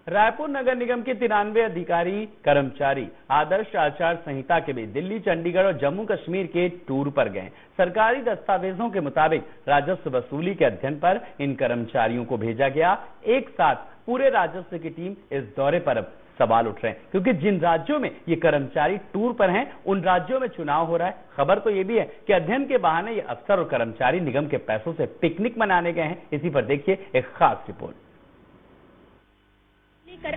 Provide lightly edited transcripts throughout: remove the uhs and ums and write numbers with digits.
रायपुर नगर निगम के 93 अधिकारी कर्मचारी आदर्श आचार संहिता के बीच दिल्ली, चंडीगढ़ और जम्मू कश्मीर के टूर पर गए। सरकारी दस्तावेजों के मुताबिक राजस्व वसूली के अध्ययन पर इन कर्मचारियों को भेजा गया। एक साथ पूरे राजस्व की टीम इस दौरे पर अब सवाल उठ रहे हैं, क्योंकि जिन राज्यों में ये कर्मचारी टूर पर हैं, उन राज्यों में चुनाव हो रहा है। खबर तो ये भी है कि अध्ययन के बहाने ये अफसर और कर्मचारी निगम के पैसों से पिकनिक मनाने गए हैं। इसी पर देखिए एक खास रिपोर्ट।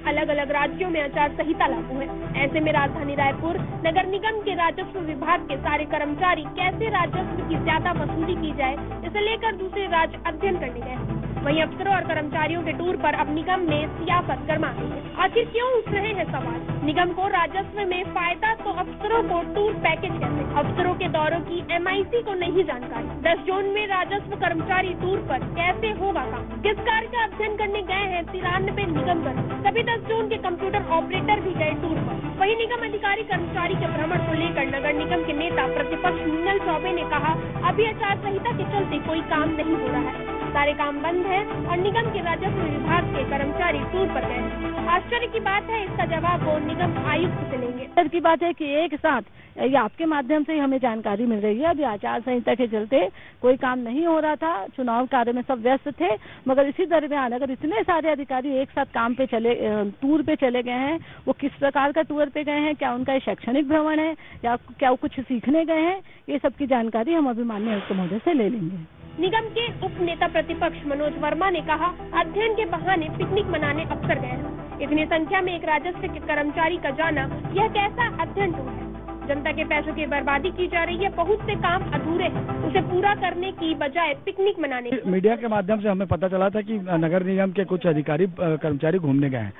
अलग अलग राज्यों में आचार संहिता लागू है। ऐसे में राजधानी रायपुर नगर निगम के राजस्व विभाग के सारे कर्मचारी कैसे राजस्व की ज्यादा वसूली की जाए, इसे लेकर दूसरे राज्य अध्ययन करने गए। वहीं अफसरों और कर्मचारियों के टूर पर अब निगम में सियासत गर्मा गई है। आखिर क्यों उठ रहे हैं सवाल? निगम को राजस्व में फायदा तो अफसरों को टूर पैकेज कैसे? अफसरों के दौरों की MIC को नहीं जानकारी। 10 जोन में राजस्व कर्मचारी टूर पर कैसे होगा काम? किस कार्य का अध्ययन करने गए हैं 93 निगम कर्मी? सभी 10 जोन के कंप्यूटर ऑपरेटर भी गए टूर पर। वहीं निगम अधिकारी कर्मचारी के भ्रमण को लेकर नगर निगम के नेता प्रतिपक्ष मीनल चौबे ने कहा, अभी आचार संहिता के चलते कोई काम नहीं हो रहा है, सारे काम बंद है और निगम के राजस्व विभाग के कर्मचारी टूर पर गए। आश्चर्य की बात है, इसका जवाब वो निगम आयुक्त से लेंगे। आश्चर्य की बात है कि एक साथ ये आपके माध्यम से ही हमें जानकारी मिल रही है। अभी आचार संहिता के चलते कोई काम नहीं हो रहा था, चुनाव कार्य में सब व्यस्त थे, मगर इसी दरमियान अगर इतने सारे अधिकारी एक साथ काम पे चले, टूर पे चले गए हैं, वो किस प्रकार का टूर पे गए हैं, क्या उनका शैक्षणिक भ्रमण है या क्या वो कुछ सीखने गए हैं, ये सब की जानकारी हम अभी माननीय आयुक्त महोदय से ले लेंगे। निगम के उप नेता प्रतिपक्ष मनोज वर्मा ने कहा, अध्ययन के बहाने पिकनिक मनाने अफसर गए हैं। इतनी संख्या में एक राजस्व के कर्मचारी का जाना, यह कैसा अध्ययन टूर है? जनता के पैसों की बर्बादी की जा रही है, बहुत से काम अधूरे हैं, उसे पूरा करने की बजाय पिकनिक मनाने। मीडिया के माध्यम से हमें पता चला था कि नगर निगम के कुछ अधिकारी कर्मचारी घूमने गए हैं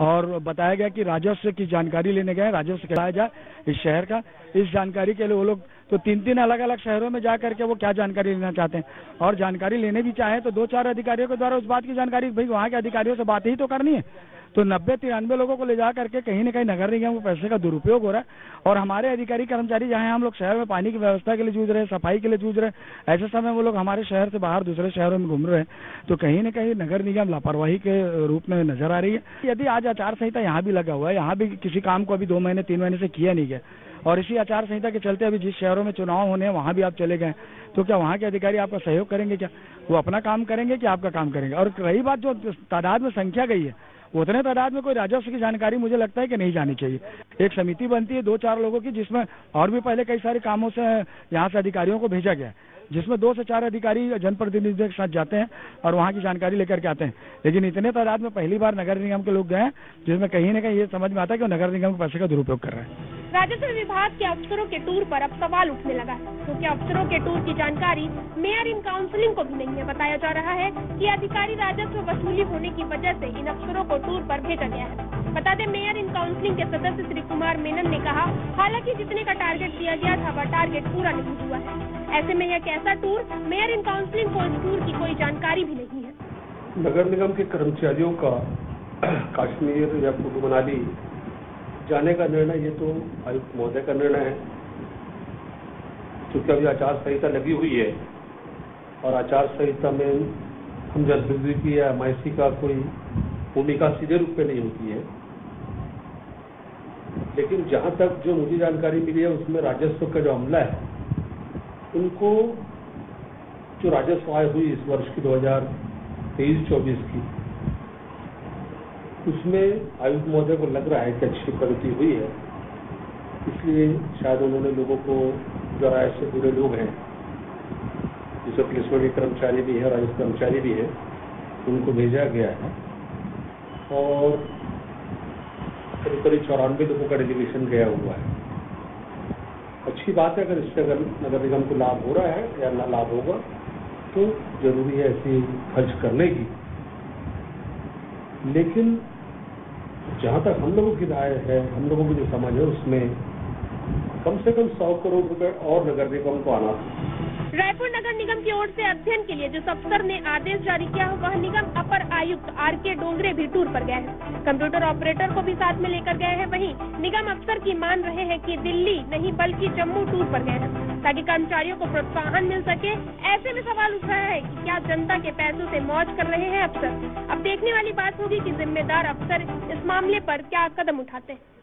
और बताया गया कि राजस्व की जानकारी लेने गए, राजस्व कराया जाए इस शहर का। इस जानकारी के लिए वो लोग तो 3 अलग अलग शहरों में जा करके वो क्या जानकारी लेना चाहते हैं, और जानकारी लेने भी चाहे तो 2-4 अधिकारियों के द्वारा उस बात की जानकारी, भाई वहाँ के अधिकारियों से बात ही तो करनी है। तो 90-93 लोगों को ले जा करके कहीं न कहीं नगर निगम को पैसे का दुरुपयोग हो रहा है। और हमारे अधिकारी कर्मचारी जहाँ हम लोग शहर में पानी की व्यवस्था के लिए जूझ रहे हैं, सफाई के लिए जूझ रहे हैं, ऐसे समय वो लोग हमारे शहर से बाहर दूसरे शहरों में घूम रहे हैं, तो कहीं न कहीं नगर निगम लापरवाही के रूप में नजर आ रही है। यदि आज आचार संहिता यहाँ भी लगा हुआ है, यहाँ भी किसी काम को अभी 2 महीने 3 महीने से किया नहीं गया, और इसी आचार संहिता के चलते अभी जिस शहरों में चुनाव होने हैं वहां भी आप चले गए, तो क्या वहां के अधिकारी आपका सहयोग करेंगे? क्या वो अपना काम करेंगे कि आपका काम करेंगे? और रही बात जो तादाद में संख्या गई है, उतने तादाद में कोई राजस्व की जानकारी मुझे लगता है कि नहीं जानी चाहिए। एक समिति बनती है 2-4 लोगों की, जिसमें और भी पहले कई सारे कामों से यहाँ से अधिकारियों को भेजा गया, जिसमें 2 से 4 अधिकारी जनप्रतिनिधियों के साथ जाते हैं और वहाँ की जानकारी लेकर के आते हैं। लेकिन इतने तादाद में पहली बार नगर निगम के लोग गए हैं, जिसमें कहीं न कहीं ये समझ में आता है कि नगर निगम के पैसे का दुरुपयोग कर रहे हैं। राजस्व विभाग के अफसरों के टूर पर अब सवाल उठने लगा है, क्योंकि अफसरों के टूर की जानकारी मेयर इन काउंसिलिंग को भी नहीं है। बताया जा रहा है कि अधिकारी राजस्व वसूली होने की वजह से इन अफसरों को टूर पर भेजा गया है। बता दें, मेयर इन काउंसिलिंग के सदस्य श्री कुमार मेनन ने कहा, हालांकि जितने का टारगेट दिया गया था वह टारगेट पूरा नहीं हुआ है। ऐसे में यह कैसा टूर? मेयर इन काउंसिलिंग को इस टूर की कोई जानकारी भी नहीं है। नगर निगम के कर्मचारियों का कश्मीर या कुल्लू मनाली जाने का निर्णय ये तो आयुक्त महोदय का निर्णय है, क्योंकि अभी आचार संहिता लगी हुई है और आचार संहिता में हम जनप्रतिनिधि या MIC का कोई भूमिका सीधे रूप में नहीं होती है। लेकिन जहां तक जो मुझे जानकारी मिली है, उसमें राजस्व का जो अमला है, उनको जो राजस्व आय हुई इस वर्ष की 2023-24 की, उसमें आयुक्त महोदय को लग रहा है कि अच्छी प्रगति हुई है। इसलिए शायद उन्होंने लोगों को, जो राय से जुड़े लोग हैं, जिसमें पुलिस के कर्मचारी भी है, राजस्व कर्मचारी भी है, उनको भेजा गया है और करीब 94 लोगों का डेलीगेशन गया हुआ है। अच्छी बात है, अगर इससे अगर नगर निगम को लाभ हो रहा है या ना लाभ होगा, तो जरूरी है ऐसी खर्च करने की। लेकिन जहां तक हम लोगों की राय है, हम लोगों की जो समझ है, उसमें कम से कम 100 करोड़ रुपए और नगर निगम को आना था। रायपुर नगर निगम की ओर से अध्ययन के लिए जिस अफसर ने आदेश जारी किया है, वह निगम अपर आयुक्त RK डोंगरे भी टूर पर गए हैं। कंप्यूटर ऑपरेटर को भी साथ में लेकर गए हैं। वहीं निगम अफसर की मान रहे हैं कि दिल्ली नहीं बल्कि जम्मू टूर पर गए हैं। ताकि कर्मचारियों को प्रोत्साहन मिल सके। ऐसे में सवाल उठ रहा है कि क्या जनता के पैसों से मौज कर रहे हैं अफसर। अब देखने वाली बात होगी कि जिम्मेदार अफसर इस मामले पर क्या कदम उठाते हैं।